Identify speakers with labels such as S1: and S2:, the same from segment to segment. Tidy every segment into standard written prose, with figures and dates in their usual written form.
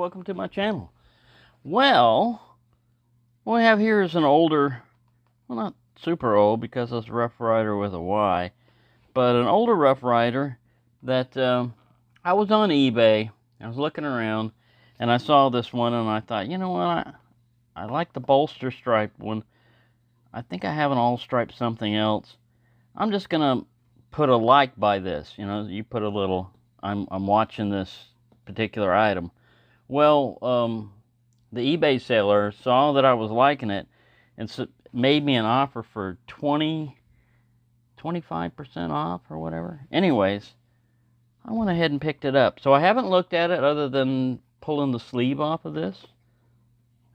S1: welcome to my channel. Well, what we have here is an older, well, not super old because it's Rough Ryder with a Y, but an older Rough Ryder that I was on eBay. I was looking around and I saw this one and I thought, you know what, I like the bolster striped one. I think I have an all striped something else. I'm just gonna put a like by this. You know, you put a little, I'm watching this particular item. Well, the eBay seller saw that I was liking it and made me an offer for 25% off or whatever. Anyways, I went ahead and picked it up. So I haven't looked at it other than pulling the sleeve off of this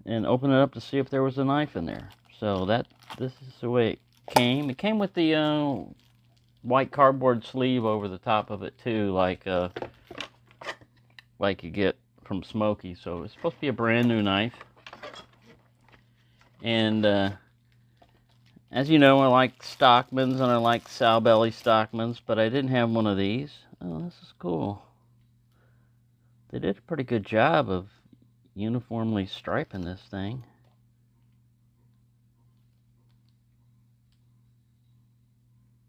S1: and open it up to see if there was a knife in there. So this is the way it came. It came with the white cardboard sleeve over the top of it too, like you get from Smoky. So it's supposed to be a brand new knife. And as you know, I like Stockmans and I like Sowbelly Stockmans, but I didn't have one of these. Oh, this is cool. They did a pretty good job of uniformly striping this thing.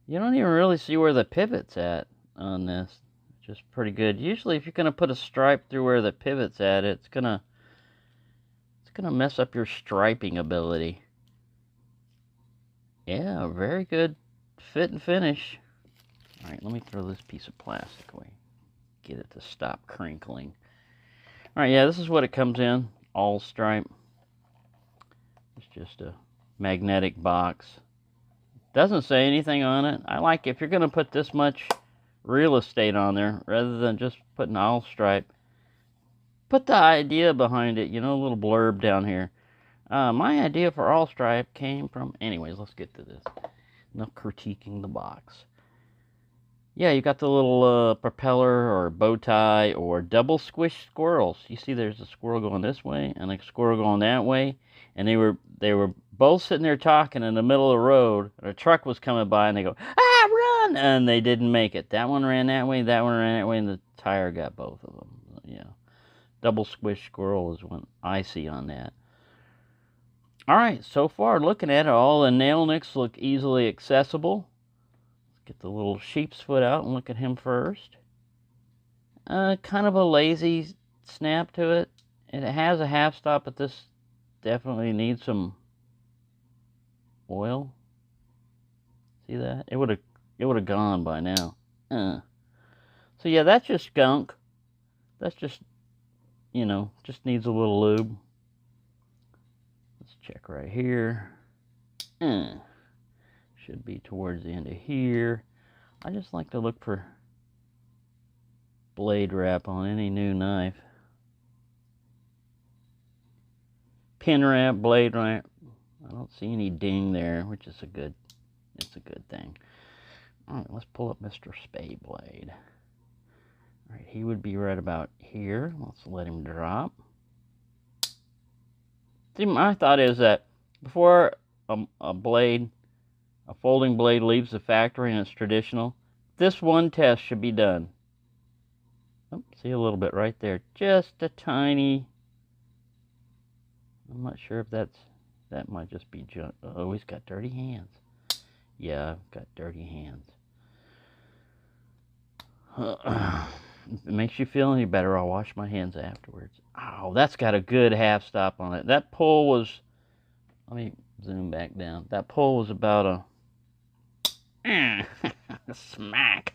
S1: You don't even really see where the pivot's at on this. Just pretty good. Usually if you're going to put a stripe through where the pivot's at, it's going to mess up your striping ability. Yeah, very good fit and finish. All right, let me throw this piece of plastic away. Get it to stop crinkling. All right, yeah, this is what it comes in, all stripe. It's just a magnetic box. Doesn't say anything on it. I like if you're going to put this much real estate on there, rather than just putting all stripe, put the idea behind it, you know, a little blurb down here. My idea for all stripe came from, anyways, let's get to this. Enough critiquing the box. Yeah, you got the little propeller or bow tie or double squish squirrels. You see there's a squirrel going this way and a squirrel going that way, and they were both sitting there talking in the middle of the road, and a truck was coming by, and they go, ah, run! And they didn't make it. That one ran that way, that one ran that way, and the tire got both of them. Yeah. Double squish squirrel is what I see on that. Alright, so far, looking at it, all the nail nicks look easily accessible. Let's get the little sheep's foot out and look at him first. Kind of a lazy snap to it. It has a half stop, but this definitely needs some oil. See that? It would have gone by now. So yeah, that's just gunk. That's just, you know, just needs a little lube. Let's check right here. Should be towards the end of here. I just like to look for blade wrap on any new knife. Pin wrap, blade wrap. I don't see any ding there, which is it's a good thing. All right, let's pull up Mr. Spay Blade. All right, he would be right about here. Let's let him drop. See, my thought is that before a folding blade leaves the factory and it's traditional, this one test should be done. Oh, see a little bit right there. Just a tiny, I'm not sure if that might just be junk. Oh, he's got dirty hands. Yeah, I've got dirty hands. If it makes you feel any better, I'll wash my hands afterwards. Oh, that's got a good half stop on it. That pull was, let me zoom back down. That pull was about a smack.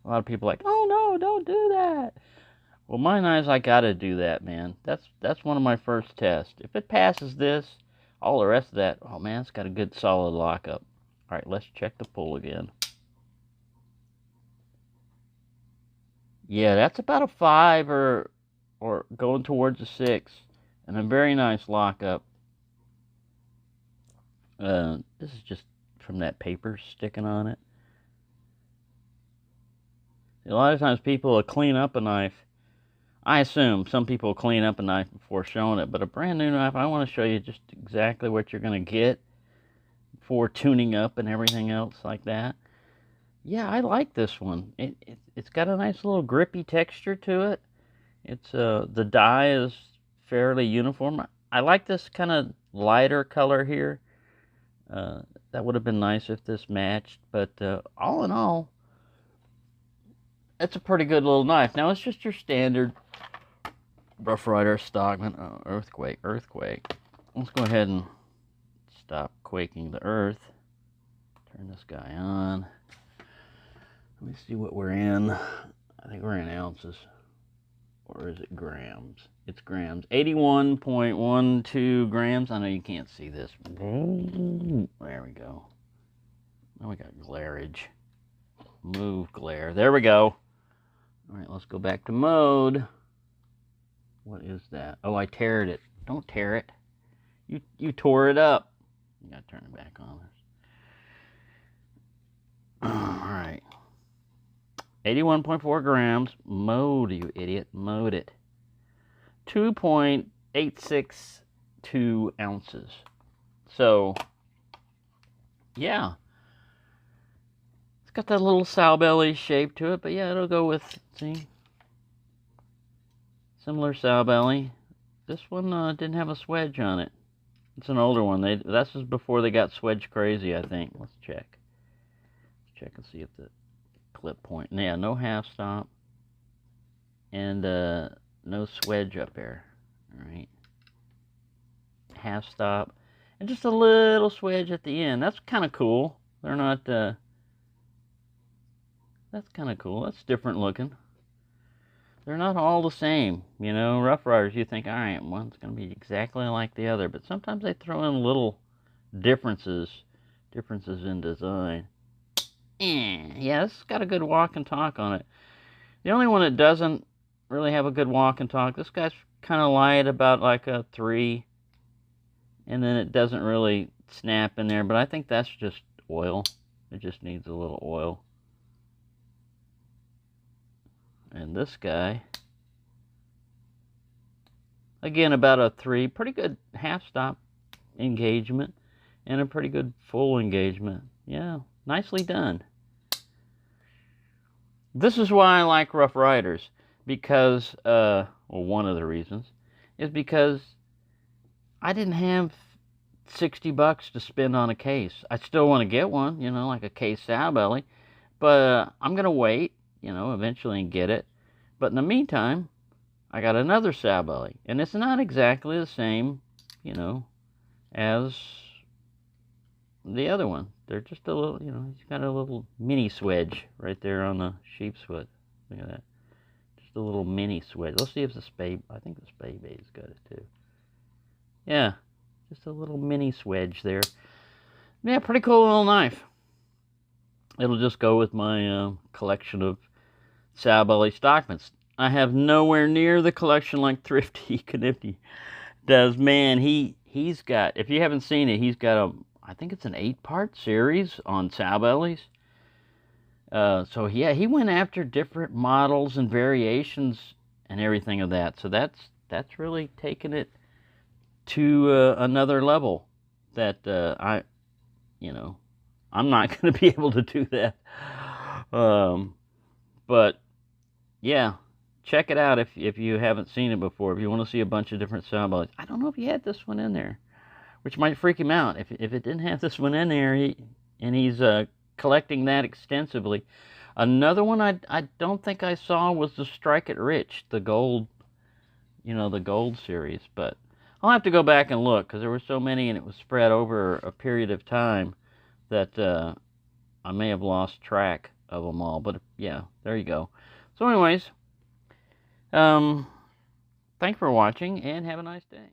S1: A lot of people are like, oh no, don't do that. Well, my knives, I gotta do that, man. That's one of my first tests. If it passes this, all the rest of that, oh man, it's got a good solid lockup. All right, let's check the pull again. Yeah, that's about a 5 or going towards a 6, and a very nice lockup. This is just from that paper sticking on it. A lot of times people will clean up a knife. I assume some people will clean up a knife before showing it, but a brand new knife, I want to show you just exactly what you're going to get for tuning up and everything else like that. Yeah, I like this one. It's got a nice little grippy texture to it. It's the dye is fairly uniform. I like this kind of lighter color here. That would have been nice if this matched, but all in all, it's a pretty good little knife. Now it's just your standard Rough Ryder Stockman. Oh, earthquake. Let's go ahead and stop quaking the earth. Turn this guy on. Let me see what we're in. I think we're in ounces. Or is it grams? It's grams. 81.12 grams. I know you can't see this. There we go. Now we got glareage. Move glare. There we go. All right, let's go back to mode. What is that? Oh, I teared it. Don't tear it. You tore it up. You gotta turn it back on. All right. 81.4 grams. Mode, you idiot. Mode it. 2.862 ounces. So, yeah. It's got that little Sowbelly shape to it, but yeah, it'll go with, see? Similar Sowbelly. This one didn't have a swedge on it. It's an older one. This was before they got swedge crazy, I think. Let's check. Let's check and see if the clip point. Yeah, no half stop. And no swedge up there. Alright. Half stop. And just a little swedge at the end. That's kind of cool. They're not, that's kind of cool. That's different looking. They're not all the same. You know, Rough Riders, you think, alright, one's going to be exactly like the other. But sometimes they throw in little differences in design. Yeah, this has got a good walk and talk on it. The only one that doesn't really have a good walk and talk, this guy's kind of light, about like a 3. And then it doesn't really snap in there. But I think that's just oil. It just needs a little oil. And this guy, again, about a 3. Pretty good half stop engagement. And a pretty good full engagement. Yeah, nicely done. This is why I like Rough Riders. Because, well, one of the reasons is because I didn't have $60 to spend on a case. I still want to get one, you know, like a case Sowbelly. But I'm going to wait, you know, eventually and get it. But in the meantime, I got another Sowbelly. And it's not exactly the same, you know, as the other one. They're just a little, you know, he's got a little mini swedge right there on the sheep's foot. Look at that. Just a little mini swedge. Let's see if the spade, I think the spade bait's got it too. Yeah, just a little mini swedge there. Yeah, pretty cool little knife. It'll just go with my collection of Sowbelly Stockmans. I have nowhere near the collection like Thrifty Knifty does. Man, he's got, if you haven't seen it, he's got a, I think it's an 8-part series on Sowbellys. So yeah, he went after different models and variations and everything of that. So that's really taken it to another level that you know, I'm not going to be able to do that. But yeah, check it out if you haven't seen it before. If you want to see a bunch of different Sowbellys. I don't know if he had this one in there, which might freak him out. If it didn't have this one in there, he's collecting that extensively. Another one I don't think I saw was the Strike It Rich, the gold, you know, the gold series. But I'll have to go back and look because there were so many and it was spread over a period of time that I may have lost track of them all. But yeah, there you go. So anyways, thanks for watching and have a nice day.